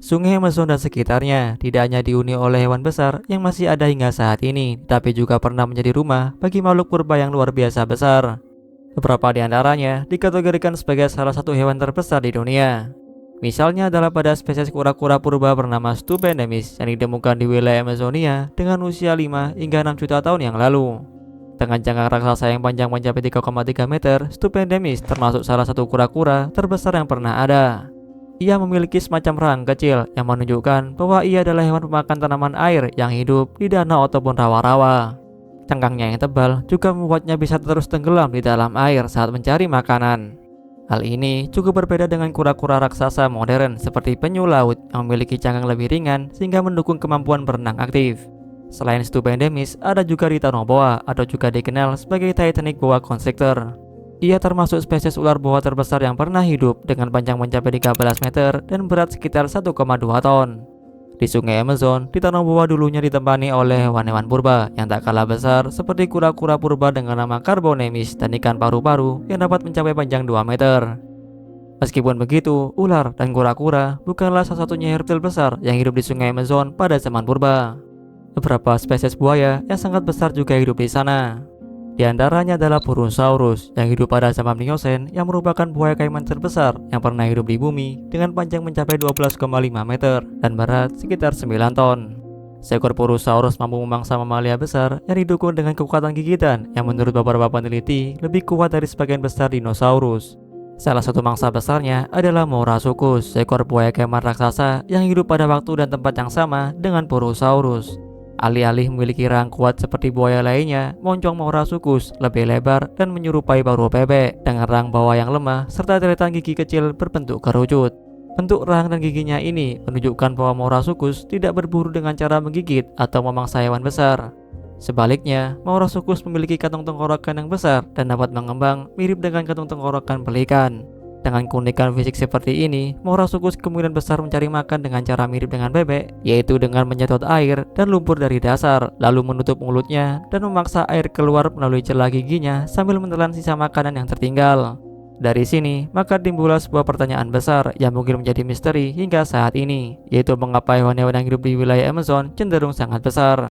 Sungai Amazon dan sekitarnya tidak hanya dihuni oleh hewan besar yang masih ada hingga saat ini, tapi juga pernah menjadi rumah bagi makhluk purba yang luar biasa besar. Beberapa di antaranya dikategorikan sebagai salah satu hewan terbesar di dunia. Misalnya adalah pada spesies kura-kura purba bernama Stupendemis yang ditemukan di wilayah Amazonia dengan usia 5 hingga 6 juta tahun yang lalu. Dengan jangkar raksasa yang panjang mencapai 3,3 meter, Stupendemis termasuk salah satu kura-kura terbesar yang pernah ada. Ia memiliki semacam rahang kecil yang menunjukkan bahwa ia adalah hewan pemakan tanaman air yang hidup di danau ataupun rawa-rawa. Cangkangnya yang tebal juga membuatnya bisa terus tenggelam di dalam air saat mencari makanan. Hal ini cukup berbeda dengan kura-kura raksasa modern seperti penyu laut yang memiliki cangkang lebih ringan sehingga mendukung kemampuan berenang aktif. Selain Stupendemis, ada juga Titanoboa atau juga dikenal sebagai Titanic boa constrictor. Ia termasuk spesies ular boa terbesar yang pernah hidup dengan panjang mencapai 13 meter dan berat sekitar 1,2 ton. Di sungai Amazon, Titanoboa dulunya ditempani oleh hewan-hewan purba yang tak kalah besar seperti kura-kura purba dengan nama Carbonemis dan ikan paru-paru yang dapat mencapai panjang 2 meter. Meskipun begitu, ular dan kura-kura bukanlah satu-satunya reptil besar yang hidup di sungai Amazon pada zaman purba. Beberapa spesies buaya yang sangat besar juga hidup di sana. Di antaranya adalah Purosaurus yang hidup pada zaman Pliocene yang merupakan buaya kaiman terbesar yang pernah hidup di bumi dengan panjang mencapai 12,5 meter dan berat sekitar 9 ton. Seekor Purosaurus mampu memangsa mamalia besar yang didukung dengan kekuatan gigitan yang menurut beberapa peneliti lebih kuat dari sebagian besar dinosaurus. Salah satu mangsa besarnya adalah Morasaurus, seekor buaya kaiman raksasa yang hidup pada waktu dan tempat yang sama dengan Purosaurus. Alih-alih memiliki rahang kuat seperti buaya lainnya, moncong Morasaurus lebih lebar dan menyerupai paruh bebek dengan rahang bawah yang lemah serta deretan gigi kecil berbentuk kerucut. Bentuk rahang dan giginya ini menunjukkan bahwa Morasaurus tidak berburu dengan cara menggigit atau memangsa hewan besar. Sebaliknya, Morasaurus memiliki kantung tenggorokan yang besar dan dapat mengembang mirip dengan kantung tenggorokan pelikan. Dengan keunikan fisik seperti ini, Morasaurus kemungkinan besar mencari makan dengan cara mirip dengan bebek, yaitu dengan menyedot air dan lumpur dari dasar, lalu menutup mulutnya dan memaksa air keluar melalui celah giginya sambil menelan sisa makanan yang tertinggal. Dari sini, maka timbullah sebuah pertanyaan besar yang mungkin menjadi misteri hingga saat ini, yaitu mengapa hewan-hewan yang hidup di wilayah Amazon cenderung sangat besar.